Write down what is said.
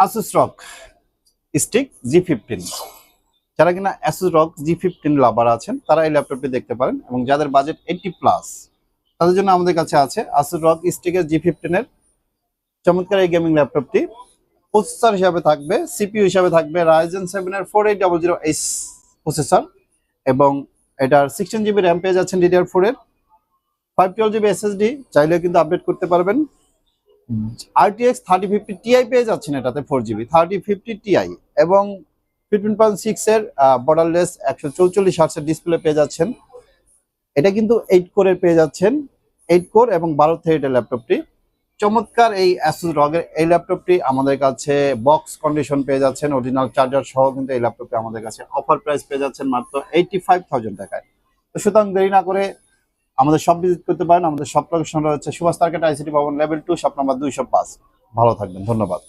Asus ROG stick G15 যারা কিনা Asus ROG G15 লাভার আছেন তারা এই ল্যাপটপটি দেখতে পারেন এবং যাদের বাজেট 80 প্লাস তাদের জন্য আমাদের কাছে আছে Asus ROG স্টিকের G15 এর চমৎকার এই গেমিং ল্যাপটপটি। প্রসেসর হিসাবে থাকবে CPU হিসাবে থাকবে Ryzen 7 এর 4800H প্রসেসর এবং এটার 16GB RAM পেয়ে যাচ্ছেন DDR4 এর 512GB SSD চাইলে কিন্তু আপডেট করতে পারবেন। RTX 3050 Ti পেয়ে যাচ্ছেন এটাতে 4GB 3050 Ti এবং 15.6 এর বর্ডারলেস 144 হার্টজ এর ডিসপ্লে পেয়ে যাচ্ছেন। এটা কিন্তু 8 কোরের পেয়ে যাচ্ছেন, 8 কোর এবং 12 থ্রেডের ল্যাপটপটি। চমৎকার এই Asus ROG এর এই ল্যাপটপটি আমাদের কাছে বক্স কন্ডিশন পেয়ে যাচ্ছেন, অরিজিনাল চার্জার সহ কিন্তু এই ল্যাপটপটি আমাদের কাছে অফার প্রাইস পেয়ে যাচ্ছেন মাত্র 85,000 টাকায়। তো সুতরাং দেরি না করে আমাদের শপ ভিজিট করতে পারেন। আমাদের শপ লোকেশন রয়েছে সুভাষ মার্কেট ICT ভবন লেভেল 2 শপ নাম্বার 205। ভালো থাকবেন, ধন্যবাদ।